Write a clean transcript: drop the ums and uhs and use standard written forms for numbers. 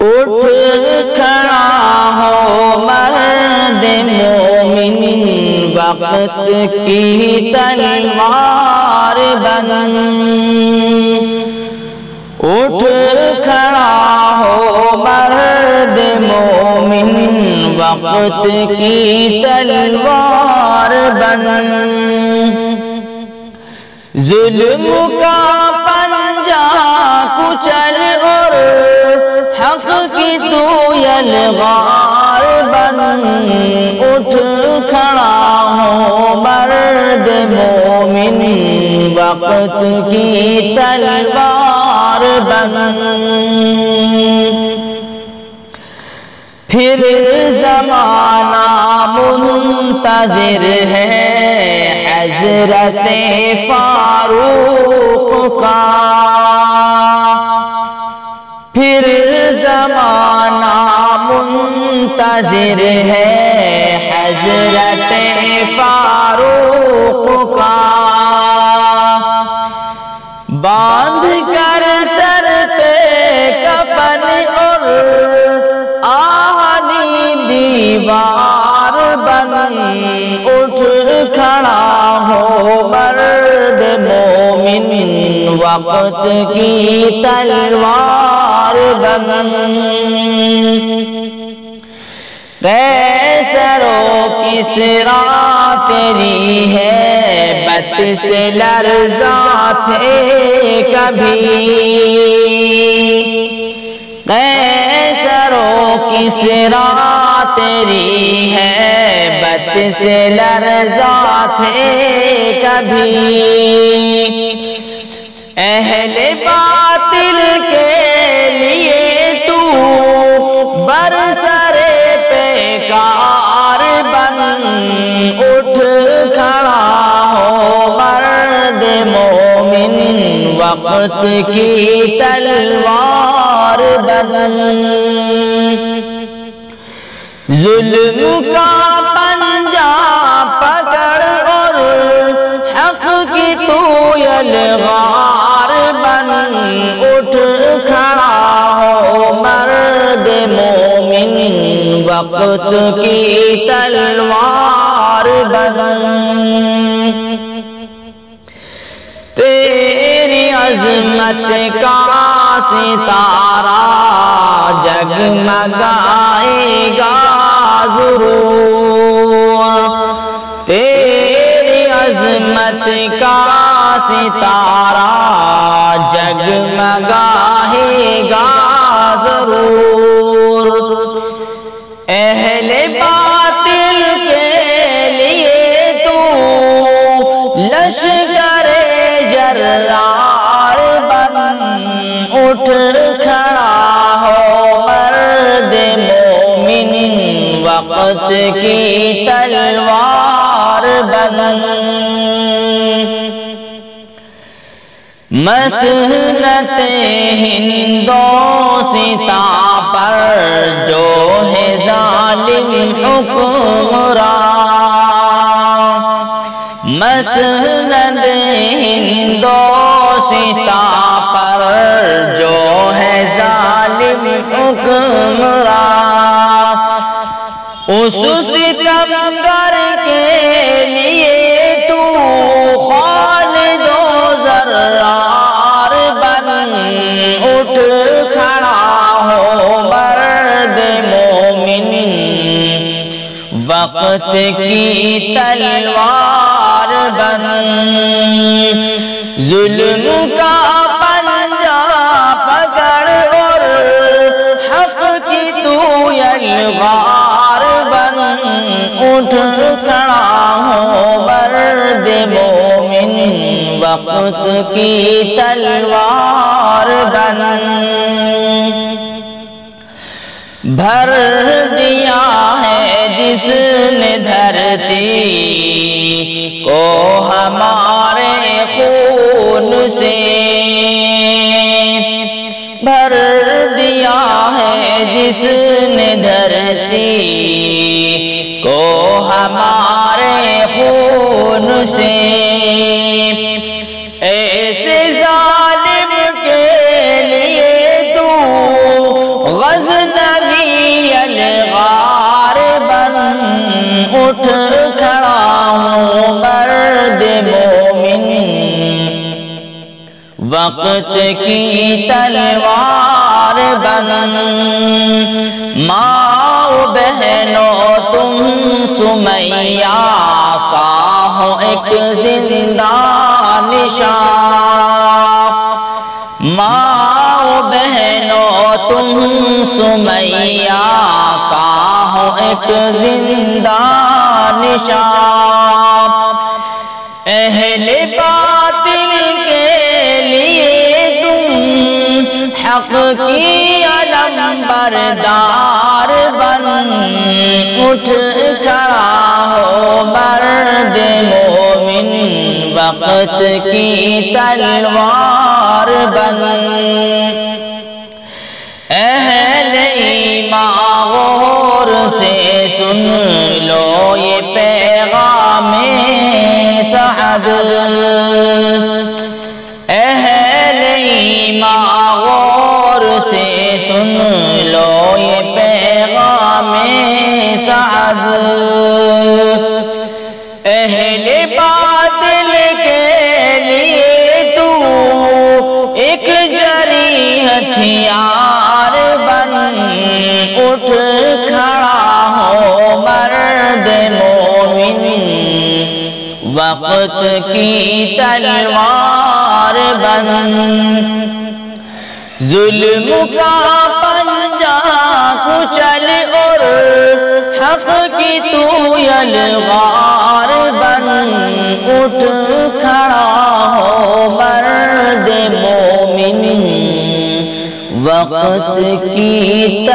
اٹھ کھڑا ہو مرد مومن وقت کی تلوار بن، اٹھ کھڑا ہو مرد مومن وقت کی تلوار بن، ظلم کا پنجہ کچل اور حق کی تو یلغار بن، اٹھ کھڑا ہو مرد مومن وقت کی تلوار بن، پھر زمانہ منتظر ہے حضرت فاروق کا، پھر زمانہ منتظر ہے حضرت فاروق کا، باندھ کر سر پہ کفن اور آہنی دیوار بن، اٹھ کھڑا ہو مرد مومن وقت کی تلوار بن، قیصر و کسریٰ تیری ہے بت سے لرزاں تھے کبھی، قیصر و کسریٰ تیری ہے بت سے لرزاں تھے کبھی، اہل باطل کے لیے تو برسر پیکار بن، اٹھ کھڑا ہو مرد مومن وقت کی تلوار بن، ظلم کا پنجہ پکڑ اور حق کی تو یلغار بن، اٹھ کھڑا ہو مرد مومن وقت کی تلوار بن، تیری عظمت کا ستارہ جگمگائے گا ضرور، تیری عظمت کا ستارہ جگمگائے گا ضرور، اہل باطل کے لیے تو لشکر جرار بن، اٹھ کھڑا ہو مرد مومن وقت کی تلوار بن، مسنت ہند و ستا پر جو ہے ظالم حکمراں، مسند ہند و ستا پر جو ہے ظالم حکمراں، اس ستمگر کے لیے تو خالد و ذرار بن، اٹھ کھڑا ہو مرد مومن وقت کی تلوار بن، ظلم کا پنجہ پکڑ اور حق کی تو یلغار بن، اٹھ کھڑا ہو مرد مومن وقت کی تلوار بن، بھر دیا ہے جس نے دھرتی کو ہمارے خون سے، بھر دیا ہے جس نے دھرتی کو ہمارے خون سے، ایسے ظالم کے لیے تو غزنوی الغار بن اٹھ کھڑا ہوں مرد مومن، وقت کی تلوار بن۔ ماں بہنوں تم سمیہ کا ہو ایک زندہ نشان، ماں بہنوں تم سمیہ کا ہو ایک زندہ نشان۔ اہل باطل کے لیے تم حق کی علم بردار بن اٹھ کھڑا ہو مرد مومن، وقت کی تلوار بن۔ اہل ایمان غور سے سن لو یہ پیغام سعد، اہل ایمان غور سے سن لو یہ پیغام سعد۔ اہل باطل کے لیے تو ایک جری ہتھیار بن اٹھ کھڑا ہو مرد مومن، وقت کی تلوار بن۔ ظلم کا پنجہ کچل اور حق کی تو یلغار بن اٹھ کھڑا ہو مرد مومن، وقت کی